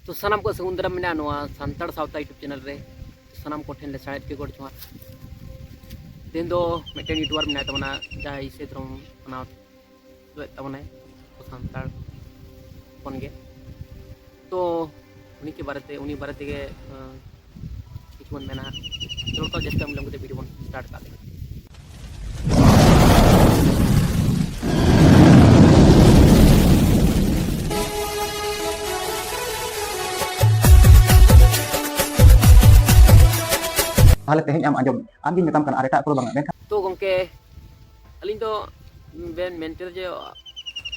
तो सानाम को सगुंदरम मेना नोआ सांताड़ सावता यूट्यूब चैनल रे सानाम को ठेन ले साइड के गोड़ जोहार दिन दो मिटन यूट्यूबर मेना तमना जहां इसे धर्म मना तमना तो सांताड़ कोन गे तो उन्हीं के बारे ते कुछ मन मेना चलो तो जैसे हम लोग वीडियो स्टार्ट कर लेंगे। हाल तेज आम आजम आम गिन मेताम कना एटा को बांगा मेनखान तो गंके अलिन तो बेन मेंटेल जे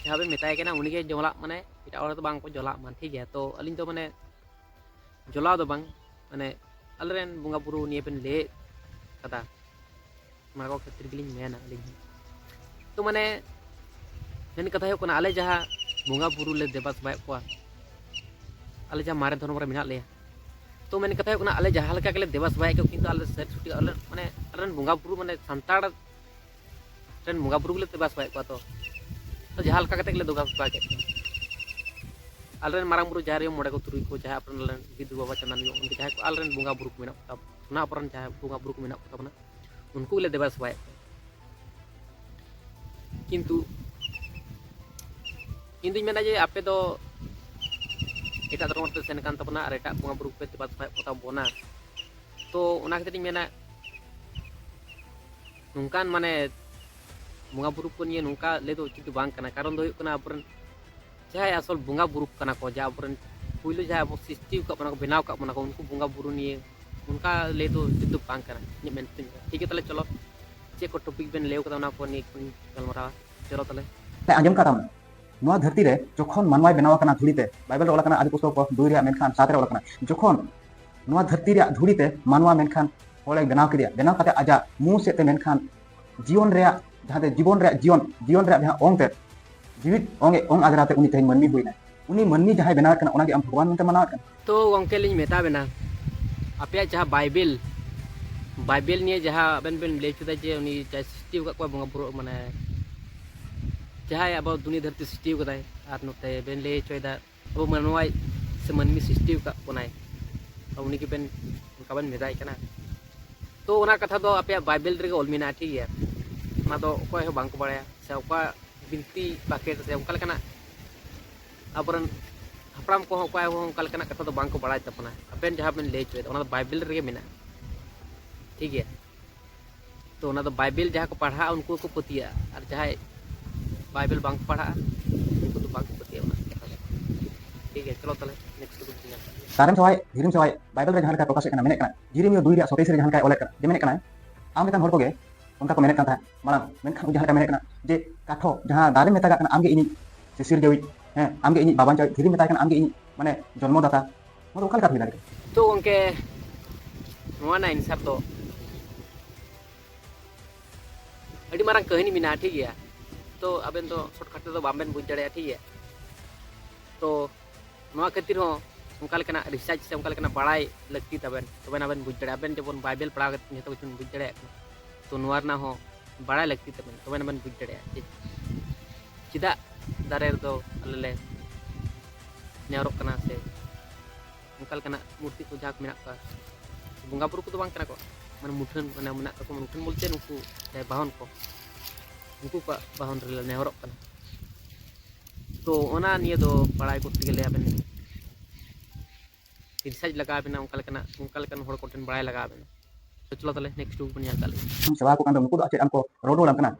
जहाँ बेन मेताय केना उनी के जोला माने एटा और तो बांग को जोला मान ठीक है। तो अलिन तो माने जोला दो बांग माने अलरेन बुंगा बुरु निये बेन ले कदा माको खतिर गिलिन मेना अलिन तो माने मेन कथा हो कना आले जहाँ बुंगा बुरु ले देबास बाय को आले जहाँ मारे धर्म रे मेना ले तो मैंने कथा होना आले जहाँ लेका के देवास बाय को किंतु आले सर छुट्टी आले माने आलेन बुंगा बुरु माने संताड़ रेन बुंगा बुरु ले देवास बाय को तो जहाँ लेका के देवास बाय के आलेन मारांग बुरु जहाँ रे मोड़े को तुरुई को जहाँ अपन आलेन विदु बाबा चंदन यो उनके जहाँ को आलेन बुंगा बुरु को मेना पता सुना अपन जहाँ बुंगा बुरु को मेना पता बना उनको ले देवास बाय किंतु इन दिन मेना जे आपे तो एटा धर्म ते सेन कान तबना और एटा बुंगा बुरु पे देवास बाय पता बोना तो उना खातिर मेना नुंकान माने बुंगा बुरु को निये नुंका ले दो उचित बांग कना कारण दो कना अपन जहाँ असल बुंगा बुरु कना को जहाँ अपन पुइलो जहाँ अब सृष्टि का बना को बनाव का बना को उनको बुंगा बुरु निये उनका ले दो उचित बांग कना ये मेंटेन ठीक है। तले चलो चे को टॉपिक बेन लेव कदा उना को नि गलमरा चलो तले ते आजम काताम नोआ धरती रे जखन मानवाय बनाव कना धुड़ीते बाइबल रे ओला कना आदि पुस्तक को दुई रे मेनखान सात रे ओला कना जखन नोआ धरती रे धुड़ीते मानवा मेनखान होले बनाव केदिया बनाव काते आजा मु सेते मेनखान जीवन रे जहां जीवन रे जीवन रे जहां ओंग ते जीवित ओंग आदराते उनी तेन मनमी हुइना उनी मनमी जहां बनाव कना ओना के हम भगवान मनते मनाव कना तो गंके लिन मेता बेना आपे जहां बाइबल निये जहां बेन बेन ले चुदा जे उनी सृष्टि का को बुंगा बुरु माने जहां अब दुनिया धरती सृष्टि कदाय आर नते बेन ले चोयदा अब मनवाय से मनमी सृष्टि का बनाय अब उनी के बेन उनका बेन मेदाय कना तो उना कथा दो आपे बाइबल रे ओल मेना ठीक है ना दो कोय हो बांको बाड़या से ओका बिनती बाकेट से उनका लेकना अपरन हपराम को कोय हो उनका लेकना कथा दो बांको बाड़ाय तपना अपेन जहां बेन ले चोय उना बाइबल रे मेना ठीक है। तो उना दो बाइबल जहां को पढ़ा उनको को पतिया और जहां बाइबल बांग पढ़ा उनको तो बांग पतिया उना ठीक है। चलो तले नेक्स्ट को तारम सवाय हिरिम सवाय बाइबल रे जहां का प्रकाश कना मेने कना जिरिमियो दुई रे 27 रे जहां का ओले कना जे मेने कना आम लेकान होड़ को गे उनका को मेने कना था माला मेनखान जहां का मेने कना जे काठो जहां दारे मेता कना आमगे इनी सिसिर देवी हैं आमगे इनी बाबान चाय हिरिम मेता कना आमगे इनी माने जन्मदाता मतो ओकाल का हुई लागे तो उनके नोआ ना इंसाफ तो अड़ी मारंग कहानी मिना ठीक है। तो अबेन तो शॉर्टकट तो बामबेन बुझ दड़े ठीक है। तो नोआ खातिर हो उनका लेकना रिसर्च से उनका लेकना बड़ाई लगती तबेन तबेन अबेन बुझ दड़े अबेन जबन बाइबल पढ़ा के तो कुछ बुझ दड़े तो नोआ ना हो बड़ाई लगती तबेन तबेन अबेन बुझ दड़े चिदा दारे तो अल्ले नेवरक कना से उनका लेकना मूर्ति को जाक मेना का बुंगा बुरु को तो बांग कना को माने मुठन माने मेना को मुठन बोलते नुकु जाय बाहन को उनको का बाहन रे नेवरक कना तो ओना निये दो पढ़ाई को टिगले अबेन रिसर्च लगा बेना उनका लेकन होड़ कोटेन बड़ाई लगा बेना तो चलो तले नेक्स्ट टू बन याल हम सेवा को कांदो मुको दो आचे हमको रोडो लम कना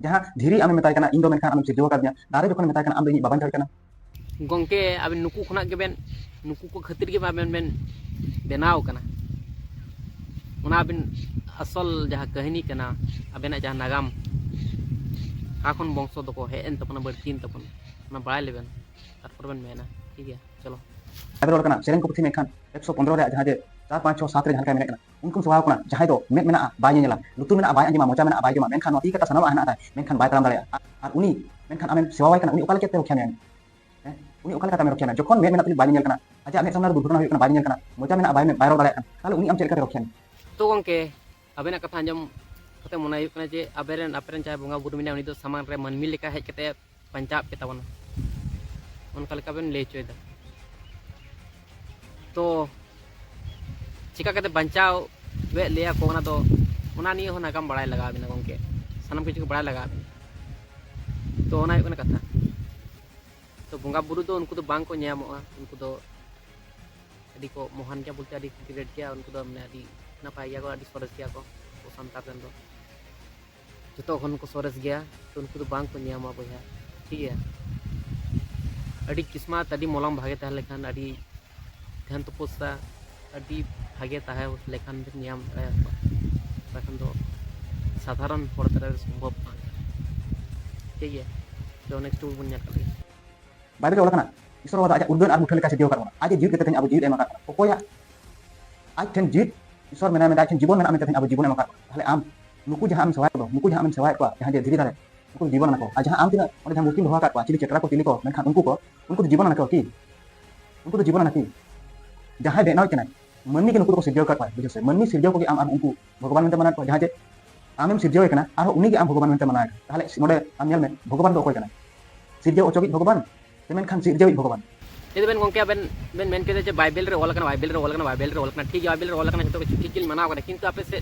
जहां धीरी आमे मेताय कना इन दो मेनखान आमे सिजो का दिया दारे जखन मेताय कना आम दो इन बाबान चाय कना गंके अबे नुकु खुना के बेन नुकु को खातिर के बेन बेन बनाव कना उना बिन असल जहां कहानी कना अबेना जहां नागाम आखन वंशो दको हे एन तपना बड़तीन तपन ना बड़ाई लेबेन तारपर बेन मेना ठीक है। चलो अगर ओल कना सेरेन को पुथि मेनखान 115 रे जहां जे 4 5 6 7 रे जहां का मेने कना उनको सवाव कना जहां दो मेट मेना बाय नेला लुतुर मेना बाय अंजिमा मोचा मेना बाय जमा मेनखान नती कता सनावा हना ताय मेनखान बाय ताराम दाड़े और उनी मेनखान आमेन सेवावाय कना उनी ओकाल केते रखिया ने हैं उनी ओकाल कता मे रखिया जखन मेट मेना तुनी बाय नेल कना आजा मे सामना दुर्घटना होय कना बाय नेल कना मोचा मेना बाय मे बायरो दाड़े ताले उनी आम चेल कते रखिया तो गंके अबेना कथा अंजम कते मना हुई कना जे अपेरन चाहे बुंगा बुरु मिना उनी तो सामान रे मनमी लेका हेज कते पंजाब के तवन उनका लेका बेन ले चोयदा तो चिका कते बचाव वे लिया को ना तो उना निये हो नाकाम बड़ाई लगा बिना गंके सानम किछु बड़ाई लगा तो ओना हुई कथा तो बंगा बुरु तो उनको तो बांग को न्यामोगा उनको तो अभी को मोहन क्या बोलते अभी ग्रेड किया उनको तो हमने अभी नपाय गया को अभी सरस गया को सानतार रन दो जो खन को सरस गया तो उनको तो बांग को न्यामा बोया ठीक है अभी किस्मत अभी मोलम भागे तहले लेखान अभी ध्यान तो पोसा अभी भागे तहे लेखान न्याम तखन तो साधारण हर तरह संभव ठीक है तो नेक्स्ट बन ᱧᱮᱞ बाइबल रे ओलकना ईश्वर वादा आज उर्दन आर मुठल का सिद्धियो करबना आज जीव केते अब जीव एमा का ओकोया आज ठेन जीव ईश्वर मेना मेना ठेन जीवन मेना मेते अब जीवन एमा का ताले आम नुकु जहां आम सवाय को नुकु जहां आम सवाय को जहां जे धीरे धीरे उनको जीवन ना को आज जहां आम तिना ओने जहां मुकिम होवा का चिली चेकरा को तिली को मेनखान उनको जीवन ना को की उनको तो जीवन ना की जहां बेनाव केना मननी के नुकु को सिद्धियो का बुझे से मननी सिद्धियो को आम उनको भगवान मेते मना को जहां जे आमेम सिद्धियो केना आर उनी के आम भगवान मेते मना ताले नोडे आम नेल में भगवान दो कोय केना सिद्धियो ओचोगी भगवान तेमेन खान सिर्जवी भगवान ये बेन गंके बेन मेन के जे बाइबल रे ओल कना ठीक बाइबल रे ओल कना जतो ठीक ठीक मानाव कना किंतु आपे से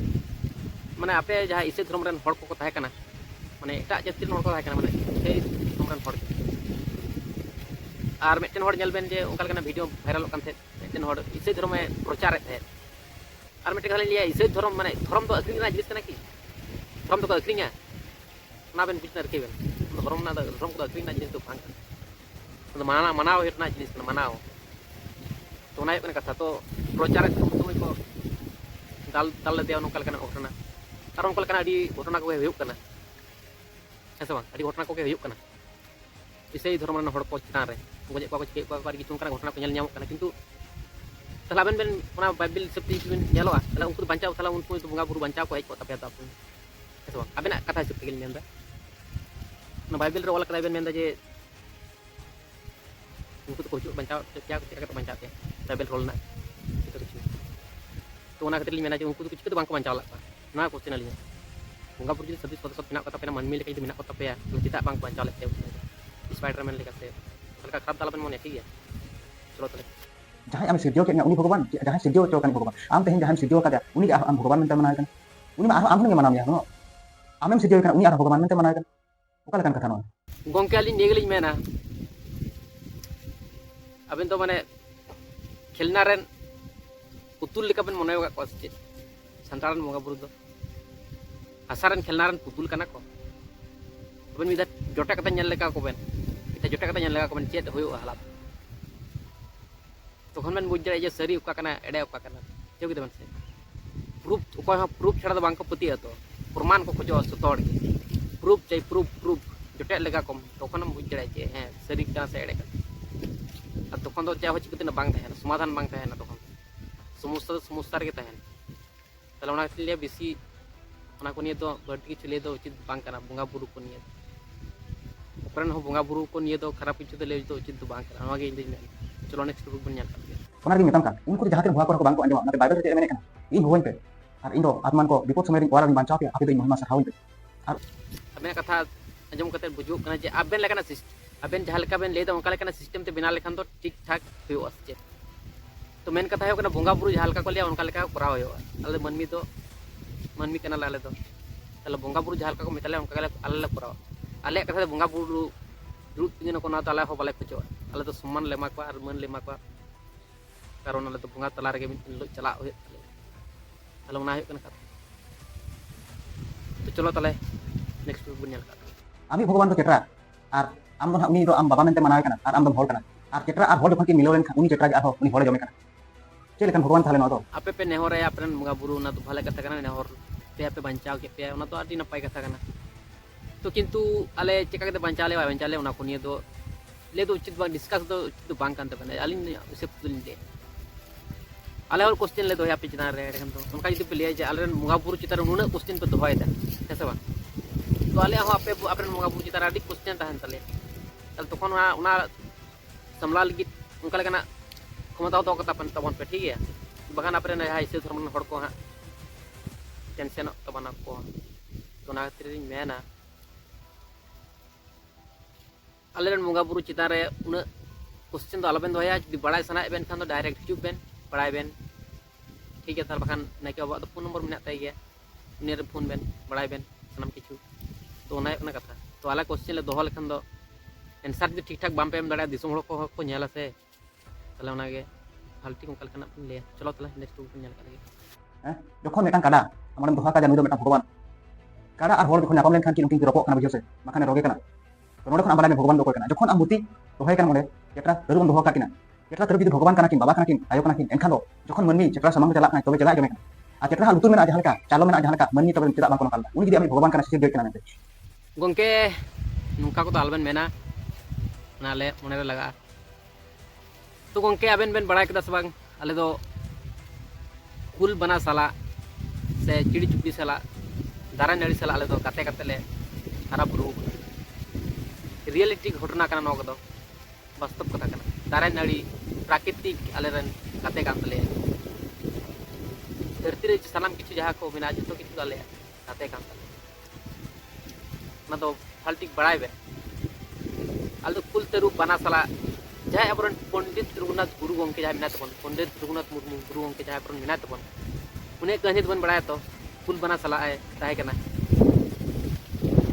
माने आपे जहां इसे धर्म रन हड़ को ताहे कना माने एटा जाति रन हड़ को ताहे कना माने से धर्म रन हड़ आर मेटेन हड़ नेल बेन जे उनका कना वीडियो वायरल कान थे मेटेन हड़ इसे धर्म में प्रचार थे आर मेटे खाली लिया इसे धर्म माने धर्म तो अक्रिंग ना जिनिस कना की धर्म तो अक्रिंग ना बेन बिचना रखे बेन धर्म ना धर्म को अक्रिंग ना जिनिस तो भांग तो माना मनाव हेतना जिनिस मनाव तो ना कथा तो प्रचार समय को दाल दाल दे नौका घटना और उनका घटना को होना ऐसे बांग अभी घटना को होना इसे धर्म हड़ को चितान रे गजे को चिके को किछु घटना को नाम किंतु तला बेन बेन बाइबल हिसाब से बेन नेलोआ तला उनको बचाव तला उनको तो बंगा बुरु बचाव को हेज को तपे दा अपन ऐसे बांग अबेना कथा हिसाब से मेनदा ना बाइबल रे ओल कदा बेन मेनदा जे उनको तो कुछ बचाव क्या करके बचाव के बाइबल रोलना तो उना खातिर मेना जे उनको तो कुछ तो बांको बचाव लगा ना क्वेश्चन अली बंगा बुरु सदी सद मेना को तपे मनमी लेके मेना को तपे चिता बांको बचाव लेते स्पाइडरमैन लेके हल्का खराब दाल बन मन ठीक है चलो तले जहां आम सिद्धियो के उनी भगवान जहां सिद्धियो चो कन भगवान आम तेहन जहां सिद्धियो का उनी के आम भगवान मेनते मनाय कन उनी मा आम ने मनाम या नो आमेम सिद्धियो कन उनी आर भगवान मेनते मनाय कन ओका लकन कथा नो गोंके अली नेगली मेना अबेन तो माने खेलना रेन पुतुल लेका बेन मने को से संतारन बंगा बुरु दो हसारन खेलना रेन पुतुल कना को अबेन मिदा जोटा कथा नेल लेका को बेन इता जोटा कथा नेल लेका को बेन चेत होयो हालात तो खन बेन बुझ जाय जे सरी ओका कना एडे ओका कना चेउ किदन से प्रूफ ओका प्रूफ छड़ा दो बांको पति तो प्रमाण को खोजो सतोड़ के प्रूफ चाहि प्रूफ जोटे लेका को तो खन बुझ जाय जे हैं सरी कना से एडे और तखन तो चाहे चिकते बांग तहन समाधान बांग तहन तखन समस्या रे तहन तले ओना लिए बेसी ओना को निये तो बड़ी किछु ले दो उचित बांग कना बंगा बुरु को निये ओकरन हो बंगा बुरु को निये तो खराब किछु तो ले तो उचित बांग कना नवा गे इंदि चलो नेक्स्ट ग्रुप बन ᱧᱮᱞ काट ओना गे मेतम का उनको जहां के भवा को बांको अंजमा ना बाइबल रे मेने कना इन होवन पे और इन दो आत्मान को विपद समय रे वाला बंचाव पे आपे तो महिमा सहावन पे और अबे कथा अंजम कते बुझु कना जे आबेन लेकना अबेन जहां लेका बेन ले दो उनका लेकना सिस्टम ते बिना लेखन तो ठीक ठाक होयो आसे तो मेन कथा हो कना बंगा बुरु जहां लेका को लिया उनका लेका कराव होयो अले मनमी कना लाले तो तले बंगा बुरु जहां लेका को मिताले उनका अले कराव अले कथा बंगा बुरु दुरुत पिन को ना तले हो बाले खोजो अले तो सम्मान लेमा को और मन लेमा को कारण अले तो बंगा तला रे चला होयो तले उना होयो कना तो चलो तले नेक्स्ट वीक बन ᱧᱮᱞ का आमी भगवान तो केटरा और आम दो उनी दो आम बाबा मेनते मनाय कना और आम दो हड़ कना और केटरा और हड़ जखन के मिलो लेन उनी केटरा के आरो उनी हड़ जमे कना चे लेकन भगवान थाले नो तो आपे पे नेहर है आपन बंगा बुरु ना तो भले कथा कना नेहर पे आपे बंचाव के पे ना तो आदि नपाय कथा कना तो किंतु आले चेका के बंचाले उना को निये तो ले तो उचित बांग डिस्कस तो उचित बांग कांते बने आलिन से पुतुल दे आले और क्वेश्चन ले दो या पे चिना रे देखन तो उनका जदी पे ले जे आले बंगा बुरु चितार उना क्वेश्चन पे दोहाय दा कैसे बा तो आले हो आपे आपन बंगा बुरु चितार आदि क्वेश्चन ताहन तले तल तखन उना समला लगी उनका लेकना क्षमता तो कता तबन पे ठीक है बगान आपरे ना हाई से धर्म हड़ को हां टेंशन तबन को तो ना खातिर मेना आलेरन बंगा बुरु चितान रे उना क्वेश्चन तो आलबेन दोया जदि बड़ाय सना बेन खान तो डायरेक्ट हिजुब बेन बड़ाई बेन ठीक है तार बखान नायके बाबा फोन नंबर मेना ताई गया उनी रे फोन बेन बड़ाई बेन सनम किछु तो ओना ना कथा तो आला क्वेश्चन ले दोहो लेखन दो आंसर जो ठीक ठाक बाम पे एम दाड़ा दिसम हड़ को नेला से तले ओना गे फाल्टी को कलकना ले चलो तले नेक्स्ट को नेल कर ᱦᱮᱸ ᱡᱚᱠᱷᱚᱱ ᱢᱤᱫᱴᱟᱝ ᱠᱟᱰᱟ ᱟᱢᱨᱮᱢ ᱫᱚᱦᱚ ᱠᱟᱫᱟ ᱱᱩᱭ ᱫᱚ ᱢᱤᱫᱴᱟᱝ ᱵᱷᱚᱜᱚᱵᱟᱱ ᱠᱟᱰᱟ ᱟᱨ ᱦᱚᱲ ᱡᱚᱠᱷᱚᱱ ᱧᱟᱯᱟᱢ ᱞᱮᱱᱠᱷᱟᱱ ᱠᱤᱱ ᱩᱱᱠᱤᱱ ᱨᱚᱯᱚᱜ ᱠᱟᱱᱟ ᱵᱩᱡᱷᱟᱹᱣ ᱥᱮ ᱵᱟᱠᱷᱟᱱ ᱨᱚᱜᱮ ᱠᱟᱱᱟ ᱛᱚ ᱱᱚᱰᱮ ᱠᱷᱚᱱ ᱟᱢ ᱵᱟᱲᱟᱭ ᱢᱮ ᱵᱷᱚᱜᱚᱵᱟᱱ ᱫᱚ ᱚᱠᱚᱭ ᱠᱟᱱᱟ ᱡᱚᱠᱷᱚᱱ ᱟᱢ ᱢᱩᱛᱤ ᱫᱚᱦᱚᱭ ᱠᱟᱱᱟ ᱚᱸᱰᱮ ᱪᱮᱴᱨᱟ ᱛᱟᱹᱨᱩᱵ ᱮᱢ ᱫᱚᱦᱚ ᱠᱟᱜ ᱠᱤᱱᱟ ᱪᱮᱴᱨᱟ ᱛᱟᱹᱨᱩᱵ ᱡᱩᱫᱤ ᱵᱷᱚᱜᱚᱵᱟᱱ ᱠᱟᱱᱟ ᱠᱤᱱ ᱵᱟᱵᱟ ᱠᱟᱱᱟ ᱠᱤᱱ ᱟᱭᱳ ᱠᱟᱱᱟ ᱠᱤᱱ ᱮᱱᱠᱷᱟᱱ ᱫᱚ ᱡᱚᱠᱷᱚᱱ ᱢᱟᱹᱱᱢᱤ ᱪᱮᱴᱨᱟ ᱥᱟᱢᱟᱝ ᱪᱟᱞᱟᱜ ᱠᱟᱱᱟ ᱛᱚᱵᱮ ᱪᱟᱞᱟᱜ ᱡᱚᱢᱮ ᱠᱟᱱᱟ ᱟᱨ ᱪᱮᱴᱨᱟ ᱞᱩᱛᱩᱨ ᱢᱮᱱᱟᱜᱼᱟ ᱡᱟᱦᱟᱸ ᱞᱮᱠᱟ ᱪᱟᱞᱚ ᱢᱮᱱᱟᱜᱼᱟ ᱡᱟᱦᱟᱸ ᱞᱮᱠᱟ ᱢᱟᱹᱱᱢᱤ ᱛᱚᱵᱮ ᱪᱮᱫᱟᱜ ᱵᱟᱝᱠᱚ ᱱᱚᱠᱟᱞ ᱩᱱᱤ ᱡᱩᱫᱤ ᱟᱢ ᱵᱷᱚᱜᱚᱵᱟᱱ ᱠᱟᱱᱟ ᱥᱮ ᱜᱟᱹᱭ ᱠᱟᱱᱟ ᱢᱮᱱᱛᱮ गोंके नुका को आलबेन मेना नाले मने रे लगा तो गोंके आबेन बेन बड़ा केदा सबंग आले दो कुल बना साला से चिड़ी चुपड़ी साला दारा नाड़ी साला आले दो काते काते ले हरा बुरु रियलिटी घटना कना नो कदो वास्तव कथा कना दारा नाड़ी प्राकृतिक आले रन काते काते ले धरती रे सनाम किछु जहा को मेना जतो किछु आले काते काते ना तो फाल्टिक बड़ाई बे आल तो कुल तेरू बना साला जहाँ अपन पंडित रघुनाथ गुरु गोंके जहाँ मिना तबन पंडित रघुनाथ मुर्मू गुरु गोंके जहाँ अपन मिना तबन उन्हें कहनी तबन बड़ाय तो कुल बना साला आए ताहे कना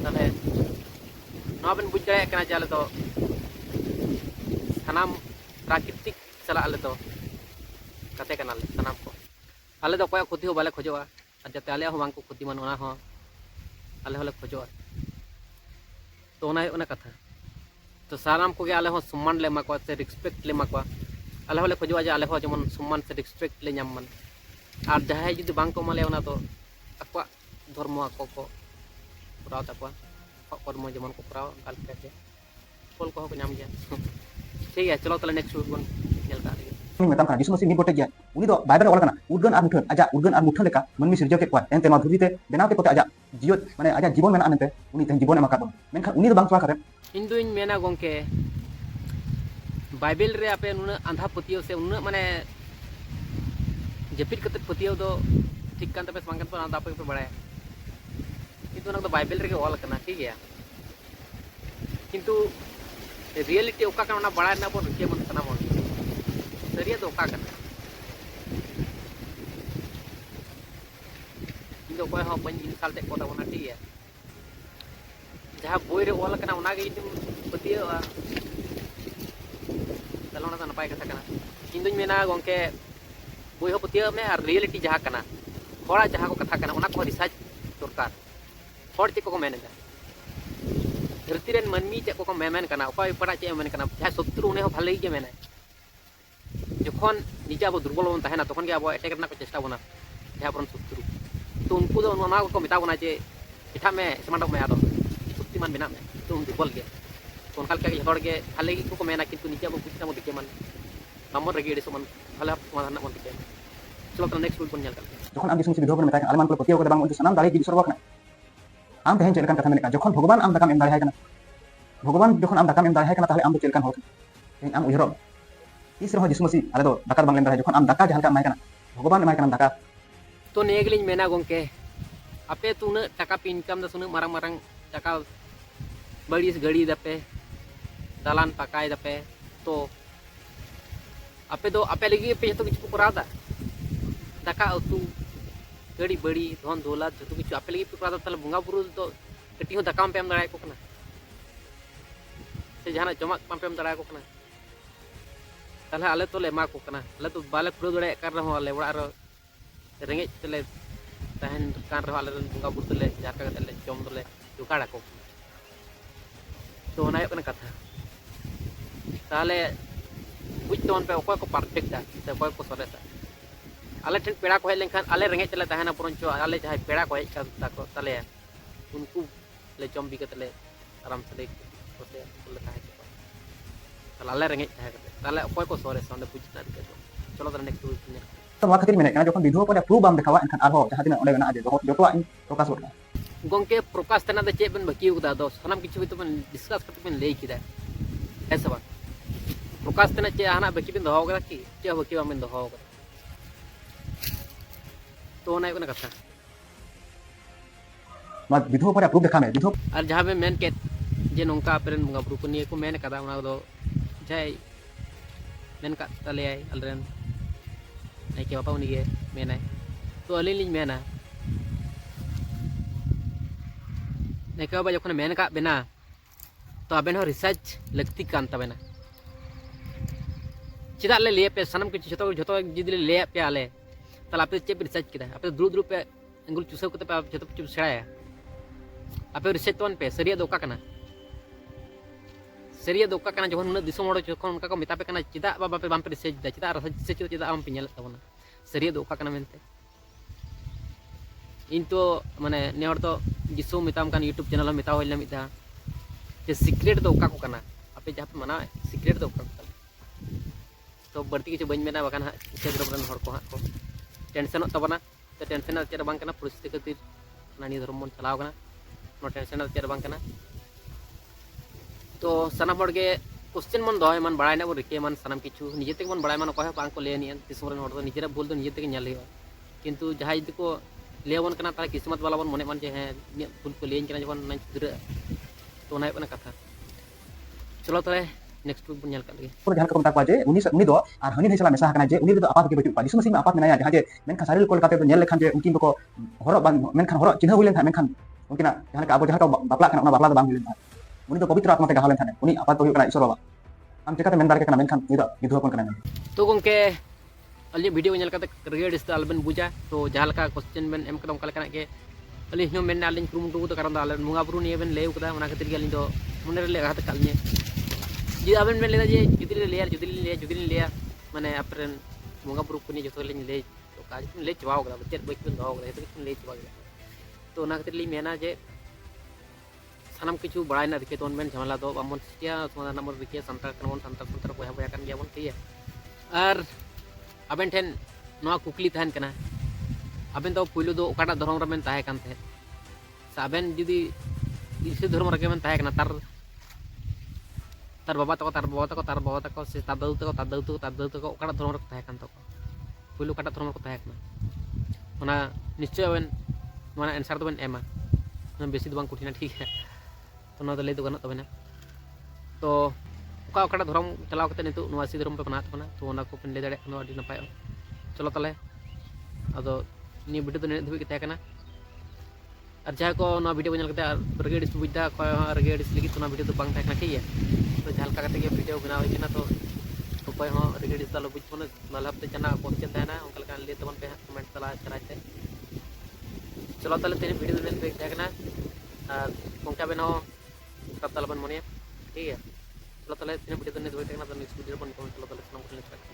ताले नोबन बुझ गए कना जाले तो सनाम प्राकृतिक साला आले तो कते कना सनाम को आले तो कोई खुदी हो बाले खोजोआ और जते आले हो बांग को खुदी मन ओना हो आले होले खोजोआ तो ओना कथा तो साराम को आले हो सम्मान ले माकवा से रिस्पेक्ट ले माकवा आले होले खोजवा जे आले हो जेमन सम्मान से रिस्पेक्ट ले नाम मन और जहां जुदी बांग को माले ओना तो अक्वा धर्म को कराव तकवा कर्म जेमन को कराव काल के फल को नाम गया ठीक है चलो तले नेक्स्ट वन नेल का ᱩᱱᱤ ᱢᱮᱛᱟᱢ ᱠᱟᱱᱟ ᱡᱤᱥᱩ ᱢᱟᱥᱤ ᱢᱤᱫ ᱜᱚᱴᱮᱡ ᱜᱮᱭᱟ ᱩᱱᱤ ᱫᱚ ᱵᱟᱭᱵᱮᱞ ᱨᱮ ᱚᱞ ᱠᱟᱱᱟ ᱩᱫᱜᱟᱹᱱ ᱟᱨ ᱢᱩᱴᱷᱟᱹᱱ ᱟᱡᱟᱜ ᱩᱫᱜᱟᱹᱱ ᱟᱨ ᱢᱩᱴᱷᱟᱹᱱ ᱞᱮᱠᱟ ᱢᱟᱹᱱᱢᱤ ᱥᱤᱨᱡᱟᱹᱣ ᱠᱮᱫ ᱠᱚᱣᱟ ᱮᱱᱛᱮ ᱱᱚᱣᱟ ᱫᱷᱩᱲᱤ ᱛᱮ ᱵᱮᱱᱟᱣ ᱠᱮᱫ ᱠᱚᱛᱮ ᱟᱡᱟᱜ ᱡᱤᱭᱚᱱ ᱢᱟᱱᱮ ᱟᱡᱟᱜ ᱡᱤᱵᱚᱱ ᱢᱮᱱᱟᱜᱼᱟ ᱢᱮᱱᱛᱮ ᱩᱱᱤ ᱛᱮᱦᱮᱧ ᱡᱤᱵᱚᱱ ᱮᱢ ᱟᱠᱟᱫ ᱵᱚᱱᱟ ᱢᱮᱱᱠᱷᱟन ᱩᱱᱤ ᱫᱚ ᱵᱟᱝ ᱪᱟᱵᱟ ᱠᱟᱛᱮ इन दुइन मेना गोंके बाइबल रे आपे नुना आंधा पतियो से उन्ना माने जपित कते पतियो दो ठीक कान तबे संगन पर आंधा पे बड़ाय किंतु ना तो बाइबल रे ऑल करना ठीक है किंतु रियलिटी ओका करना बड़ा ना बोल के मन तना बोल सरिया तो ओका करना इन दो कोई हो बन साल ते कोता बना ठीक है जहां बोय रे ऑल करना उना गे पतियो तलोना तो नपाय कथा करना इन दुñ मेना गोंके बोय हो पतियो में और रियलिटी जहां करना थोड़ा जहां को कथा करना उना को रिसर्च दरकार हर चे को मेन धरती रेन मनमी चे को मेन करना ओका पड़ा चे मेन करना जहां शत्रु उन्हें भले ही मेना जखन निजे अब दुर्बल बन तहना तखन के अब अटैक करना को चेष्टा बना जहां पर शत्रु तो उनको दो उना को मिता बना जे इठा में समाटक में आदो शक्तिमान बना में तो उन दुर्बल गया तो उनका के हर के भले ही को मेना किंतु निजे अब कुछ ना दिखे मन नंबर रगे एडे मन भले समाधान ना दिखे चलो तो नेक्स्ट वीक कर जखन आम जिसु मसीह विधवा बन मेता आलमान को पतियो को बांग उन सनाम दाड़े की बिसरवा कना आम तेहन चेलकान कथा मेनका जखन भगवान आम दाकाम एम दाड़े कना भगवान जखन आम दाकाम एम दाड़े कना ताहले आम दो चेलकान हो तेहन आम उयहर इस रहो जिसु मसीह आले दो दाका बांग लेन दाड़े जखन आम दाका जहां का माय कना भगवान एमाय कना दाका तो नेगलिन मेना गोंके आपे तुन टाका पे इनकम दा सुन मारंग मारंग टाका बड़ी गड़ी दपे दालान पकाय दपे तो आपे दो आपे लगी पे तो किछु कराव दा दाका उतु गड़ी बड़ी धन दौलत जो किछु आपे लगी पे कराव तले बुंगा बुरु तो कटी हो दाका पे एम दाड़ाय को कना से जहां जमा पे एम दाड़ाय को कना तले आले तो ले मा को कना आले तो बाले पुरो दड़े कर रहो आले वड़ा रो रेंगे तले तहन कान रहो आले बुंगा बुरु तले जाका तले जम तले जुकाड़ा को तो ना कना कथा ताले बुझ तोन पे ओको को परफेक्ट है से ओको को सरेसा आले ठन पेड़ा को हेलेन खान आले रेंगे चले तहना पुरंचो आले जहां पेड़ा को हेज का को तले उनको ले जम भी कतले आराम से देख कोते बोले ताहे ताले आले रेंगे ताले ओको को सरेसा ओंदे बुझना दिके चलो तो नेक्स्ट वीक ने तो ᱱᱚᱣᱟ ᱠᱷᱟᱹᱛᱤᱨ ᱢᱮᱱᱮᱫ ᱠᱟᱱᱟ ᱡᱚᱠᱷᱚᱱ ᱵᱤᱫᱷᱩᱣᱟᱹ ᱠᱚ ᱯᱨᱩᱯ ᱵᱟᱢ ᱫᱮᱠᱷᱟᱣᱟ ᱮᱱᱠᱷᱟᱱ ᱟᱨᱦᱚᱸ ᱡᱟᱦᱟᱸ ᱛᱤᱱᱟᱹᱜ ᱚᱸᱰᱮ ᱢᱮᱱᱟᱜᱼᱟ ᱡᱮ ᱡᱚᱛᱚᱣᱟᱜ ᱤᱧ ᱯᱨᱚᱠᱟᱥ ᱜᱚᱫ ᱠᱟᱜᱼᱟ गोंके प्रकाश तना दे चे बन बकी उदा दो सनम किछु भी तो बन डिस्कस करते बन ले किदा ऐसा बा प्रकाश तना चे हाना बकी बिन दहो करा की चे बकी बा बिन दहो करा तो ना कना कथा ᱱᱚᱣᱟ ᱵᱤᱫᱷᱩᱣᱟᱹ ᱠᱚ ᱯᱨᱩᱯ ᱫᱮᱠᱷᱟᱣ ᱢᱮ ᱵᱤᱫᱷᱩᱣᱟᱹ और जहां में मेन के जे नोंका पेरन बुंगा बुरु को निये को मेन कदा उना दो जाय मेन का तले आई अलरेन नायके बाबा उन्हीं मेना तो अली मेना नायके बाबा जो मेन का बेना तो आबेन रिसार्च लगती कान तबेना चेदा ले पे सानम कुछ जो जो जुदी ले पे आले ताला आप चेप रिसार्च किया आप दुरुद दुरुद पे अंगुल चूसव करते आप जो कुछ सेड़ाया आप रिसार्च तोन पे सरिया दोका कना सरिया दोका कना जो उन दिसम हड़ जो उनका को मेता पे कना चेदा बाबा पे बाम पे रिसार्च दा चेदा रिसार्च चेदा आम पे नेल तबना सरिया दोका कना मेनते इन तो माने ने हड़ तो जिसो मेताम कान यूट्यूब चैनल मेता होइला मिता जे सीक्रेट दो का को कना आपे जहां पे मना सीक्रेट दो का तो बढ़ती किछु बन मेना बकान इसे धर्म हर को को टेंशन तबना तो टेंशन चेर बांग कना परिस्थिति खातिर नानी धर्म मन चलाव कना नो टेंशन चेर बांग कना तो सनाम हड़ के क्वेश्चन मन दो मन बड़ाई ना रिके मन सनाम किछु निजे तक मन बड़ाई मन को बांग को ले नियन तिसमरन हड़ तो निजेरा भूल तो निजे तक नेल हियो किंतु जहां यदि को लेवन कना ता किस्मत वाला बन मने मन जे है भूल को लेन कना जवन नाइ सुधरा तो ना कना कथा चलो तले नेक्स्ट वीक बुन लगे जहां को मता को जे उनी दो आर हनी नहीं चला मेसा कना जे उनी दो आपात के बचु पा दिसम सिम आपात मेनाया जहां जे मेनखा सारिल कोल काते नेल लेखान जे उनकिन को हरो बांग मेनखा हरो चिन्ह हुइलेन था मेनखान उनकिना जहां का अब जहां का बापला कना बापला बांग हुइलेन था उनी तो पवित्र आत्मा ते गहालेन था उनी आपात को कना ईश्वर बाबा आम चेकाते मेन दार के कना मेनखान नि दो विधवा कोन कना तो गंके अली वीडियो नेल काते रेगेड इस अलबन बुझा तो जहां लका क्वेश्चन बेन एम कदम कना के अली नो मेन आलिन कुरुमुटु तो कारण दा आले मुंगा बुरु निये बेन ले उकदा ओना खातिर के अली तो मने रे ले हाथ कालने जी आबेन बेन लेदा जे जुदी ले माने आपरेन मुंगा बुरु कुनी जतो ले ले तो काज ले चवाओ गला बच्चे बच बन दो गला तो ले चवा गला तो ओना खातिर ली मेना जे सानाम किछु बड़ाई ना दिखे तो मेन झमेला दो बामन सिया समाधान नंबर दिखे संतार कनमन संतार बया बया कान गया बन ठीक है और आबेन ठेन नवा कुकली तहन कना आबेन तो पुइलो दो ओकाटा धर्म रे मेन ताहे कान थे साबेन जुदी इसे धर्म रे मेन ताहे कना तार बाबा तको से तार दादू तको ओकाटा धर्म रे ताहे कान तको पुइलो काटा धर्म रे ताहे कना ओना निश्चय आबेन माने आंसर तो बेन एमा ना बेसी तो बांग कुठिना ठीक है तो ना तो ले दो गना तबेना तो ओकाटा धर्म चलाव कते नितो नवासी धर्म पे बनात कना तो ओना को पेन ले दाड़े कनो अडी नपाय चलो तले अदो नि वीडियो तो ने धुबी के ताकना और जहां को ना वीडियो को नेल कते रेगेडिस बुझदा को रेगेडिस लगी तो ना वीडियो तो बांग ताकना ठीक है तो जहां का कते के वीडियो बनाव इना तो कोई हो रेगेडिस दालो बुझ कोन लाल हफ्ते जना क्वेश्चन ताना उनका लगा ले तबन पे कमेंट तला कराते चलो तले तेरे वीडियो में देख ताकना और कोंका बेनो सब तलबन मने ठीक है चलो तले तेरे वीडियो ने देख ताकना तो नेक्स्ट वीडियो बन कमेंट चलो तले